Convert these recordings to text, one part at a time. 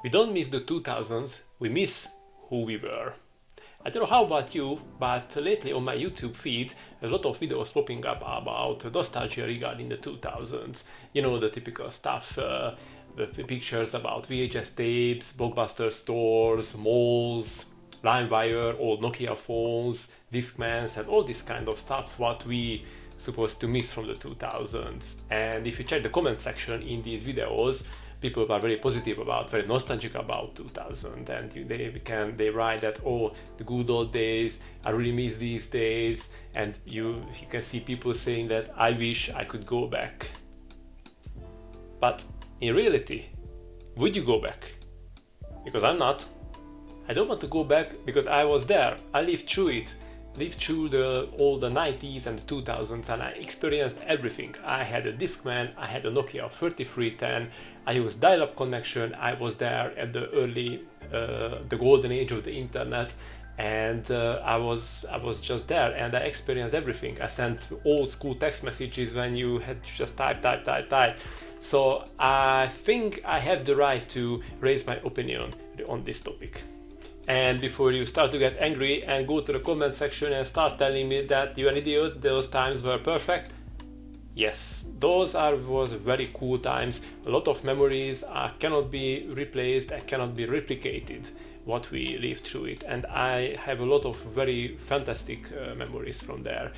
We don't miss the 2000s, we miss who we were. I don't know how about you, but lately on my YouTube feed, a lot of videos popping up about nostalgia regarding the 2000s. You know, the typical stuff, the pictures about VHS tapes, Blockbuster stores, malls, LimeWire, old Nokia phones, Discmans, and all this kind of stuff what we supposed to miss from the 2000s. And if you check the comment section in these videos, people are very positive about, very nostalgic about 2000, and they write that, oh, the good old days, I really miss these days, and you can see people saying that I wish I could go back. But in reality, would you go back? Because I'm not. I don't want to go back because I was there. I lived through it. Lived through all the 90s and 2000s, and I experienced everything. I had a Discman, I had a Nokia 3310, I used dial-up connection, I was there at the early, the golden age of the internet, and I was just there, and I experienced everything. I sent old school text messages when you had to just type. So I think I have the right to raise my opinion on this topic. And before you start to get angry and go to the comment section and start telling me that you're an idiot, those times were perfect, yes, those was very cool times. A lot of memories cannot be replaced and cannot be replicated what we lived through it, and I have a lot of very fantastic memories from there.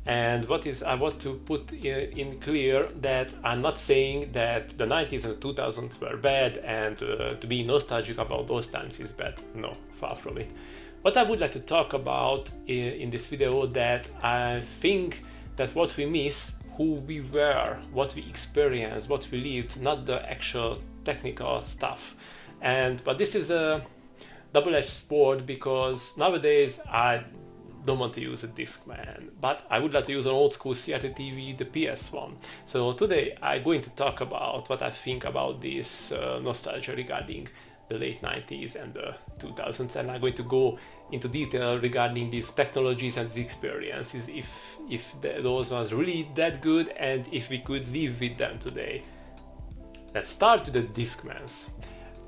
And I want to put in clear that I'm not saying that the 90s and 2000s were bad and to be nostalgic about those times is bad. No, far from it. What I would like to talk about in this video, that I think that what we miss, who we were, what we experienced, what we lived, not the actual technical stuff. But this is a double-edged sword, because nowadays I don't want to use a Discman, but I would like to use an old school CRT TV, the PS1. So today I'm going to talk about what I think about this nostalgia regarding the late 90s and the 2000s, and I'm going to go into detail regarding these technologies and these experiences, if those ones really that good, and if we could live with them today. Let's start with the Discmans.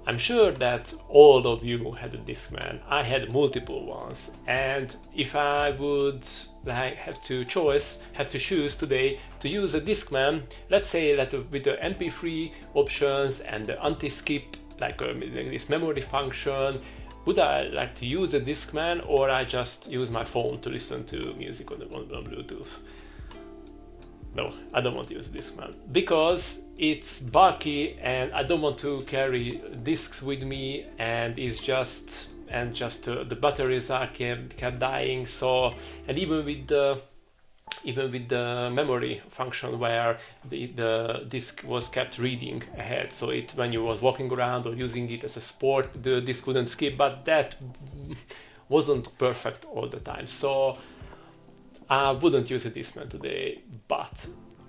I'm sure that all of you had a Discman. I had multiple ones, and if I would have to choose today to use a Discman, let's say that with the MP3 options and the anti-skip, like this memory function, would I like to use a Discman, or I just use my phone to listen to music on Bluetooth? No, I don't want to use a Discman because it's bulky and I don't want to carry discs with me, and the batteries are kept dying. So, and even with the memory function where the disc was kept reading ahead, so when you was walking around or using it as a sport, the disc couldn't skip, but that wasn't perfect all the time. So I wouldn't use a Discman today, but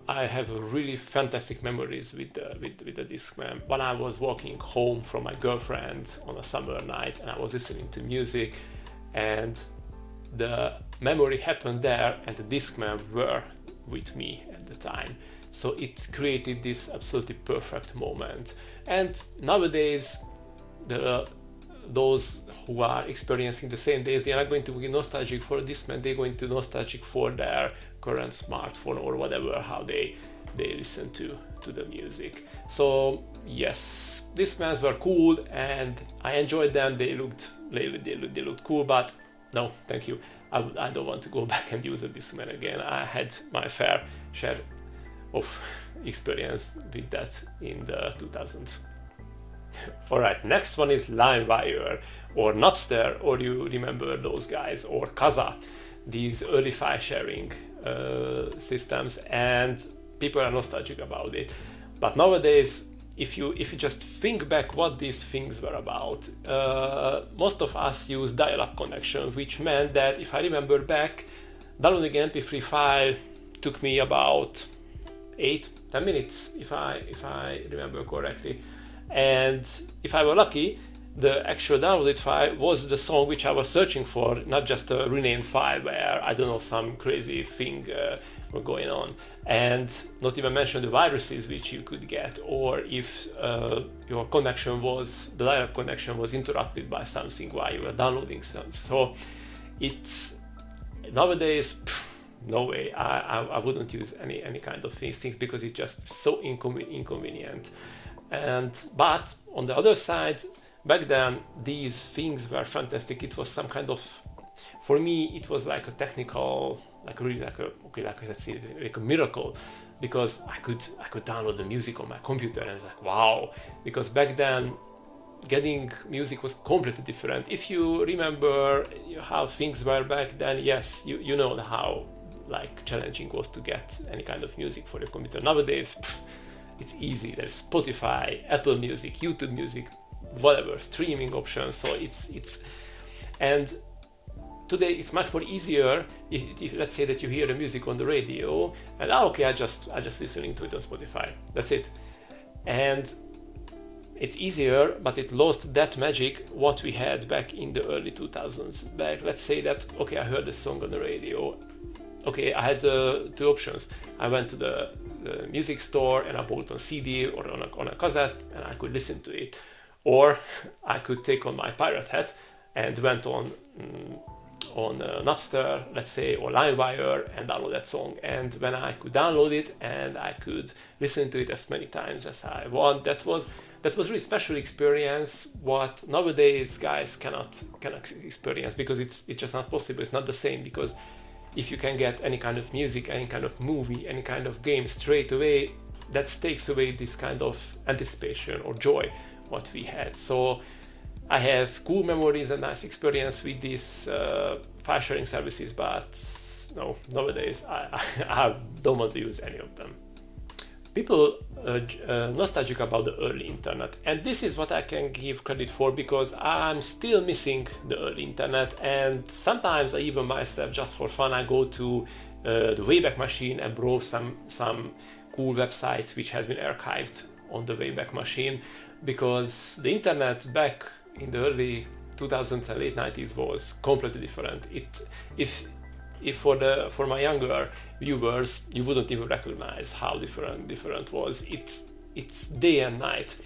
I have really fantastic memories with the Discman. When I was walking home from my girlfriend on a summer night and I was listening to music, and the memory happened there, and the Discman were with me at the time. So it created this absolutely perfect moment. And nowadays, those who are experiencing the same days, they are not going to be nostalgic for Discman, they're going to be nostalgic for their current smartphone or whatever, how they listen to the music. So yes, Discmans were cool and I enjoyed them, they looked cool, but no, thank you. I don't want to go back and use a Discman again. I had my fair share of experience with that in the 2000s. Alright, next one is LimeWire or Napster, or you remember those guys, or Kazaa, these early file sharing systems, and people are nostalgic about it. But nowadays, if you just think back what these things were about, most of us use dial-up connection, which meant that if I remember back, downloading an MP3 file took me about 8-10 minutes, if I remember correctly. And if I were lucky, the actual downloaded file was the song which I was searching for, not just a renamed file where, I don't know, some crazy thing were going on. And not even mention the viruses which you could get, or if your connection was, the direct connection was interrupted by something while you were downloading something. So it's, nowadays, no way, I wouldn't use any kind of things because it's just so inconvenient. But on the other side, back then these things were fantastic. It was some kind of, for me it was like a technical, like really like a, okay, like let's say like a miracle, because I could download the music on my computer, and it's like wow, because back then getting music was completely different. If you remember how things were back then, yes, you know how like challenging was to get any kind of music for your computer. Nowadays it's easy. There's Spotify, Apple Music, YouTube Music, whatever, streaming options. So it's and today it's much more easier if let's say that you hear the music on the radio and okay, I just listening to it on Spotify. That's it. And it's easier, but it lost that magic what we had back in the early 2000s. Back, let's say that okay, I heard the song on the radio. Okay, I had two options. I went to the music store and I bought it on CD or on a cassette, and I could listen to it. Or I could take on my pirate hat and went on Napster, let's say, or LimeWire, and download that song. And when I could download it and I could listen to it as many times as I want, that was really special experience. What nowadays guys cannot experience, because it's just not possible. It's not the same, because if you can get any kind of music, any kind of movie, any kind of game straight away, that takes away this kind of anticipation or joy what we had. So I have cool memories and nice experience with these file sharing services, but no, nowadays I don't want to use any of them. People nostalgic about the early internet, and this is what I can give credit for, because I'm still missing the early internet, and sometimes I even myself, just for fun, I go to the Wayback Machine and browse some cool websites which has been archived on the Wayback Machine, because the internet back in the early 2000s and late 90s was completely different. If for my younger viewers, you wouldn't even recognize how different was. It's day and night.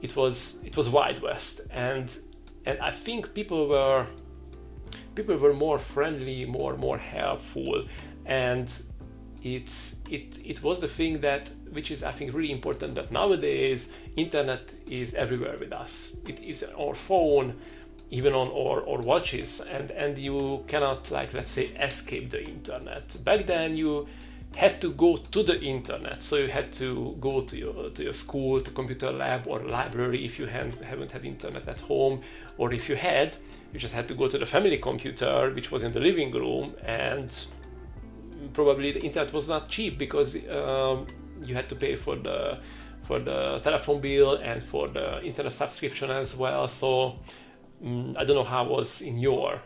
It was Wild West, and I think people were more friendly, more helpful, and it was the thing that, which is I think really important, that nowadays internet is everywhere with us. It is on our phone, even on our watches, and you cannot, like, let's say, escape the internet. Back then you had to go to the internet, so you had to go to your school, to computer lab or library if you haven't had internet at home, or if you had, you just had to go to the family computer which was in the living room, and probably the internet was not cheap, because you had to pay for the telephone bill and for the internet subscription as well. So I don't know how it was in your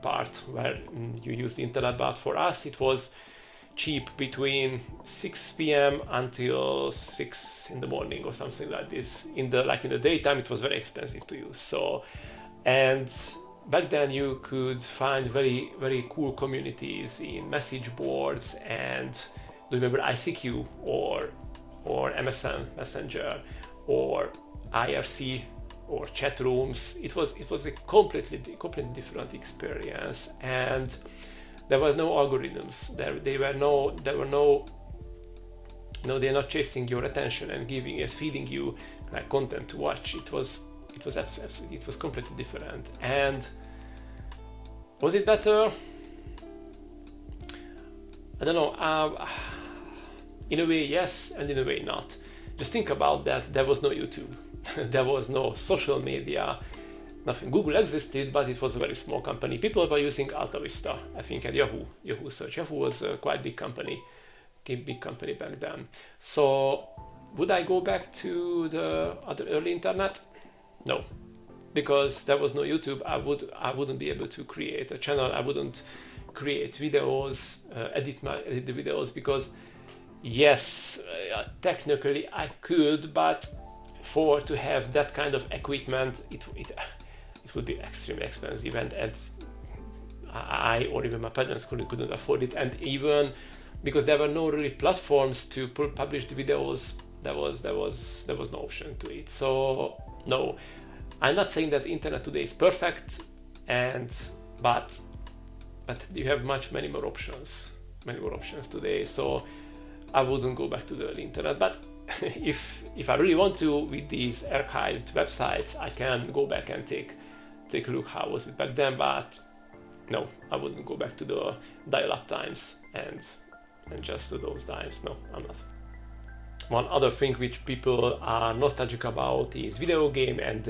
part where you used the internet, but for us it was cheap between 6 p.m. until 6 in the morning or something like this. In the daytime it was very expensive to use. So, and back then you could find very, very cool communities in message boards, and do you remember ICQ or MSN Messenger or IRC or chat rooms? It was a completely different experience, and there were no algorithms. They're not chasing your attention and feeding you like content to watch. It was completely different. And was it better? I don't know. In a way, yes, and in a way, not. Just think about that. There was no YouTube. There was no social media. Nothing. Google existed, but it was a very small company. People were using Alta Vista, I think, and Yahoo Search. Yahoo was a quite big company back then. So, would I go back to the other early internet? No, because there was no YouTube. I wouldn't be able to create a channel. I wouldn't create videos, edit the videos, because yes, technically I could, but to have that kind of equipment, it would be extremely expensive, and I or even my parents couldn't afford it. And even because there were no really platforms to publish the videos, there was no option to it. So no, I'm not saying that the internet today is perfect, but you have many more options today. So I wouldn't go back to the early internet. But if I really want to, with these archived websites, I can go back and take a look how was it back then. But no, I wouldn't go back to the dial-up times and just to those times. No, I'm not. One other thing which people are nostalgic about is video game and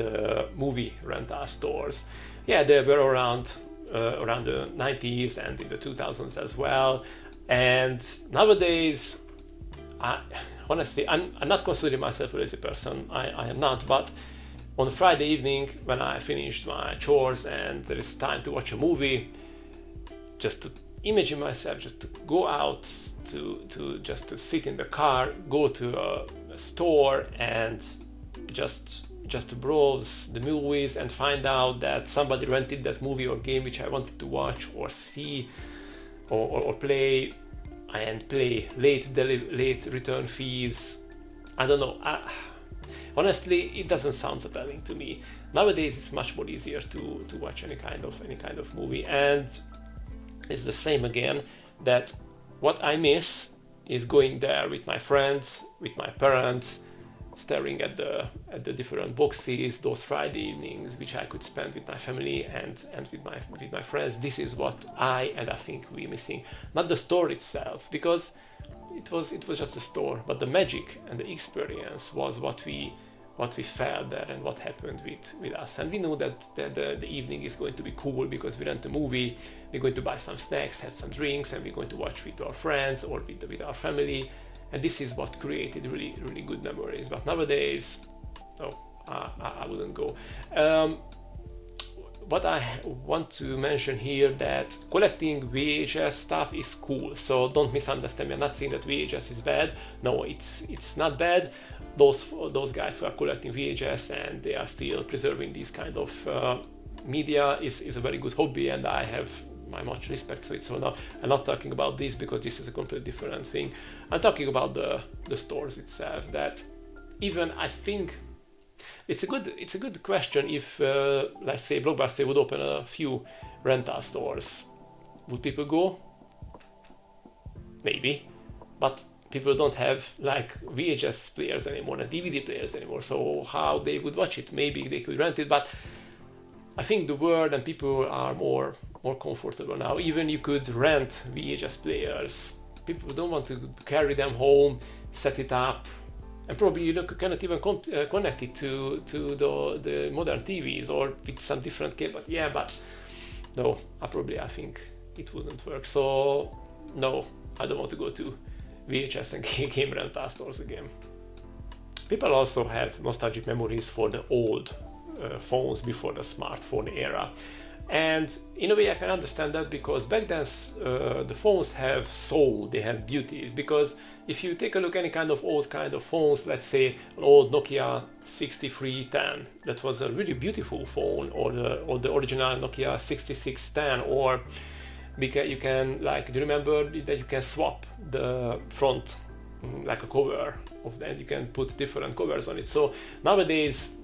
movie rental stores. Yeah, they were around the 90s and in the 2000s as well. And nowadays, honestly, I'm not considering myself a lazy person. I am not. But on Friday evening, when I finished my chores and there is time to watch a movie, just to imagine myself just to go out to sit in the car, go to a store and just to browse the movies and find out that somebody rented that movie or game which I wanted to watch or see or play, and pay late return fees. I don't know. Honestly, it doesn't sound appealing to me. Nowadays, it's much more easier to watch any kind of movie, and it's the same again, that what I miss is going there with my friends, with my parents, staring at the different boxes, those Friday evenings which I could spend with my family and with my friends. This is what I think we're missing. Not the store itself, because it was just a store, but the magic and the experience was what we felt there and what happened with us. And we knew that the evening is going to be cool because we rent a movie, we're going to buy some snacks, have some drinks, and we're going to watch with our friends or with our family. And this is what created really, really good memories. But nowadays, no, I wouldn't go. What I want to mention here, that collecting VHS stuff is cool. So don't misunderstand me. I'm not saying that VHS is bad. No, it's not bad. Those guys who are collecting VHS and they are still preserving these kind of media is a very good hobby, and I have my much respect to it. So now I'm not talking about this because this is a completely different thing. I'm talking about the stores itself. That even I think it's a good question if let's say Blockbuster would open a few rental stores. Would people go? Maybe, but people don't have like VHS players anymore and DVD players anymore, so how they would watch it? Maybe they could rent it, but I think the world and people are more comfortable now. Even you could rent VHS players. People don't want to carry them home, set it up, and probably you cannot even connect it to the modern TVs or with some different cable. Yeah, but no, I think it wouldn't work. So no, I don't want to go to VHS and game rental stores again. People also have nostalgic memories for the old phones before the smartphone era, and in a way I can understand that, because back then the phones have soul, they have beauties. Because if you take a look any kind of old kind of phones, let's say an old Nokia 6310, that was a really beautiful phone, or the original Nokia 6610, or because you can, like, do you remember that you can swap the front like a cover of that, you can put different covers on it. So nowadays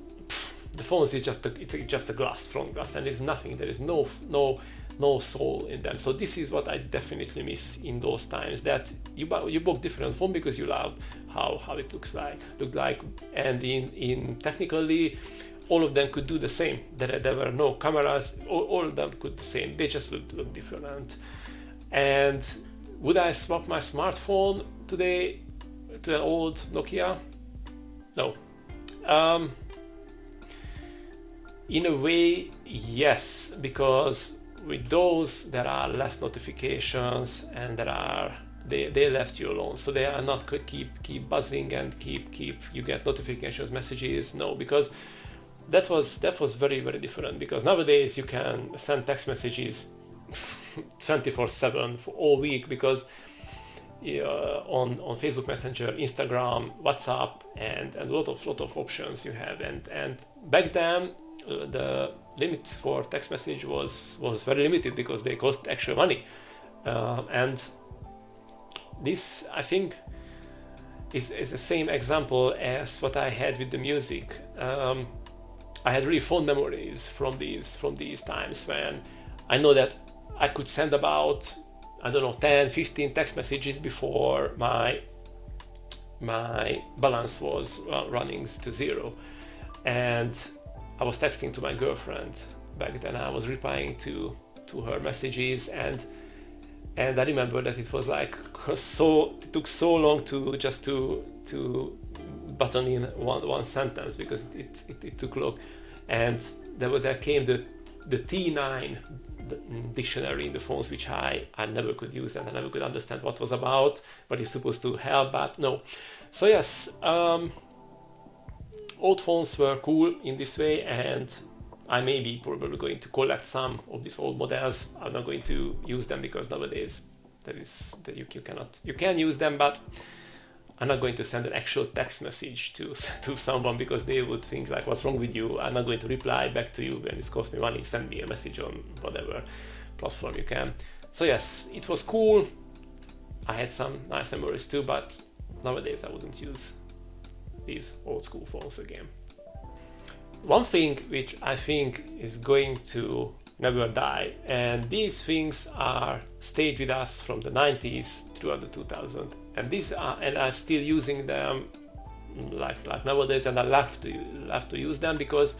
the phones is just a glass, front glass, and there's nothing, there is no soul in them. So this is what I definitely miss in those times, that you bought different phone because you loved how it looked like, and in technically all of them could do the same. There were no cameras, all of them could do the same, they just look different. And would I swap my smartphone today to an old Nokia? No. In a way, yes, because with those there are less notifications and they left you alone, so they are not keep buzzing and keep you get notifications, messages. No, because that was very, very different. Because nowadays you can send text messages 24/7 for all week, because on Facebook Messenger, Instagram, WhatsApp, and a lot of options you have. And back then, the limit for text message was very limited because they cost extra money. And this, I think, is the same example as what I had with the music. I had really fond memories from these times when I know that I could send about, I don't know, 10, 15 text messages before my balance was running to zero. And I was texting to my girlfriend back then. I was replying to her messages, and I remember that it was like it took so long to just to button in one sentence because it took long. And there came the T9 dictionary in the phones, which I never could use, and I never could understand what was about, but it's supposed to help, but no. So yes, old phones were cool in this way, and I may be probably going to collect some of these old models. I'm not going to use them because nowadays you can use them, but I'm not going to send an actual text message to someone because they would think like, what's wrong with you? I'm not going to reply back to you when it costs me money. Send me a message on whatever platform you can. So yes, it was cool. I had some nice memories too, but nowadays I wouldn't use these old school phones again. One thing which I think is going to never die, and these things are stayed with us from the 90s throughout the 2000s, and I'm still using them like nowadays, and I love to use them because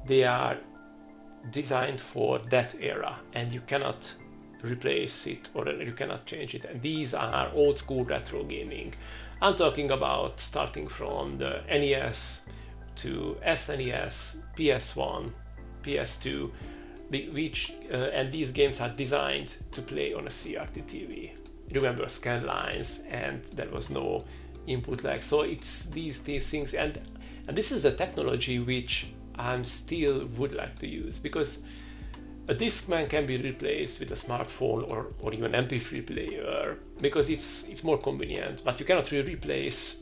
they are designed for that era, and you cannot replace it or you cannot change it. And these are old school retro gaming. I'm talking about starting from the NES to SNES, PS1, PS2, and these games are designed to play on a CRT TV. Remember scan lines, and there was no input lag. So it's these things, and this is the technology which I still would like to use, because a Discman can be replaced with a smartphone or even MP3 player because it's more convenient, but you cannot really replace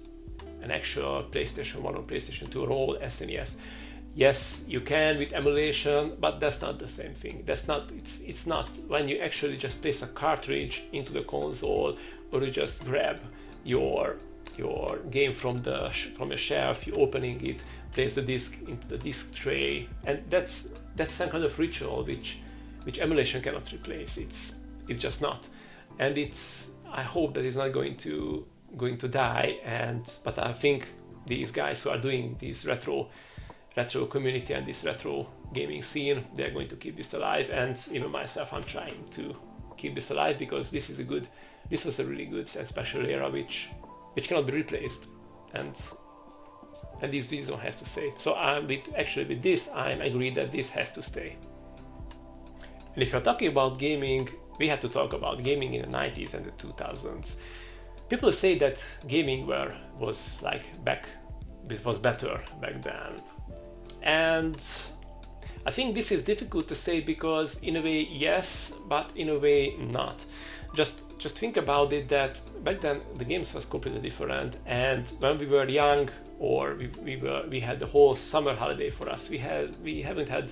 an actual PlayStation 1 or PlayStation 2 or old SNES. Yes, you can with emulation, but that's not the same thing. It's not when you actually just place a cartridge into the console, or you just grab your game from your shelf, you opening it, place the disc into the disc tray, and that's some kind of ritual which emulation cannot replace. It's just not, and I hope that it's not going to die. But I think these guys who are doing this retro community and this retro gaming scene, they're going to keep this alive, and even myself, I'm trying to keep this alive because this was a really good and special era which cannot be replaced, and this reason has to stay. So with this, I'm agreed that this has to stay. And if you're talking about gaming, we have to talk about gaming in the 90s and the 2000s. People say that gaming was better back then. And I think this is difficult to say because in a way yes, but in a way not. Just think about it, that back then the games was completely different, and when we were young, or we had the whole summer holiday for us, we haven't had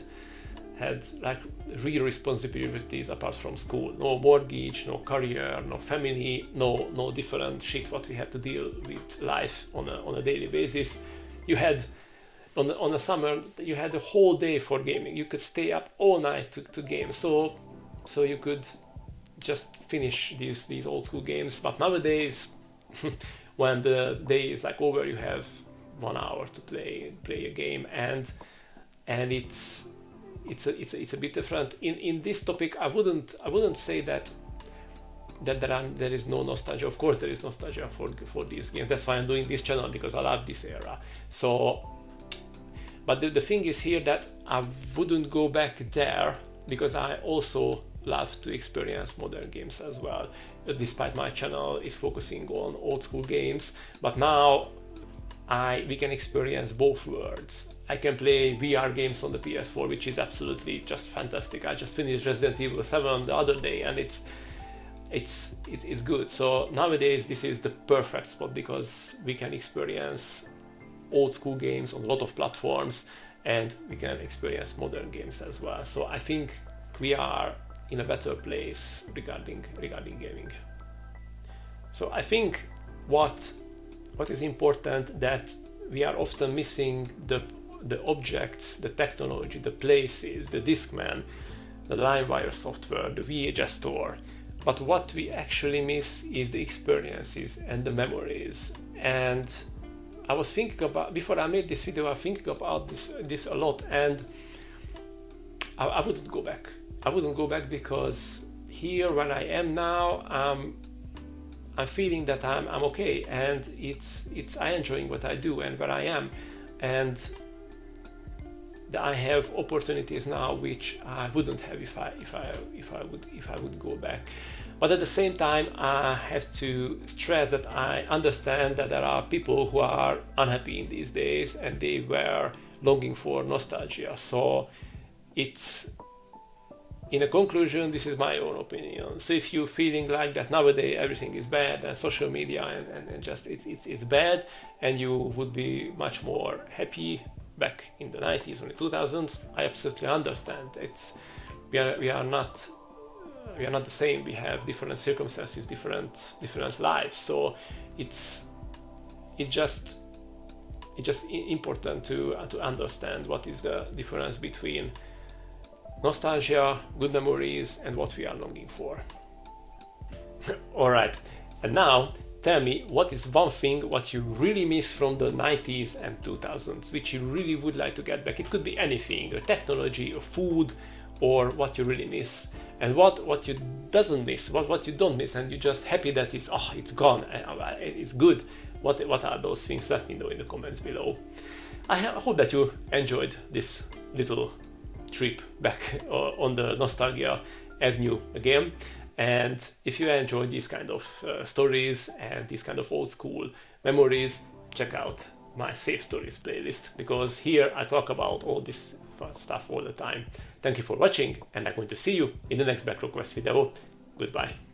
like real responsibilities apart from school. No mortgage, no career, no family, no different shit what we have to deal with life on a daily basis. You had on the summer, you had a whole day for gaming. You could stay up all night to game, so you could just finish these old school games. But nowadays, when the day is like over, you have 1 hour to play a game, and it's a bit different. In this topic, I wouldn't say that there is no nostalgia. Of course, there is nostalgia for these games. That's why I'm doing this channel, because I love this era. So, but the thing is here that I wouldn't go back there, because I also love to experience modern games as well. Despite my channel is focusing on old school games, but now we can experience both worlds. I can play VR games on the PS4, which is absolutely just fantastic. I just finished Resident Evil 7 the other day, and it's good. So nowadays this is the perfect spot because we can experience old school games on a lot of platforms, and we can experience modern games as well. So I think we are in a better place regarding gaming. So I think what is important, that we are often missing the objects, the technology, the places, the Discman, the LimeWire software, the VHS store. But what we actually miss is the experiences and the memories. And I was thinking about, before I made this video, I was thinking about this a lot, and I wouldn't go back. I wouldn't go back because here, where I am now, I'm feeling that I'm okay, and I'm enjoying what I do and where I am, and that I have opportunities now which I wouldn't have if I would go back. But at the same time, I have to stress that I understand that there are people who are unhappy in these days and they were longing for nostalgia. So it's, in a conclusion, this is my own opinion. So if you're feeling like that nowadays everything is bad and social media and just it's bad, and you would be much more happy back in the 90s or the 2000s, I absolutely understand. We are not the same. We have different circumstances, different lives. So it's just important to understand what is the difference between nostalgia, good memories, and what we are longing for. Alright, and now tell me, what is one thing what you really miss from the 90s and 2000s, which you really would like to get back? It could be anything, a technology, a food, or what you really miss. And what you doesn't miss, what you don't miss, and you're just happy that it's gone, it's good. What are those things? Let me know in the comments below. I hope that you enjoyed this little trip back on the nostalgia avenue again. And if you enjoy these kind of stories and these kind of old school memories, check out my Save Stories playlist, because here I talk about all this fun stuff all the time. Thank you for watching, and I'm going to see you in the next Backlog Quest video. Goodbye.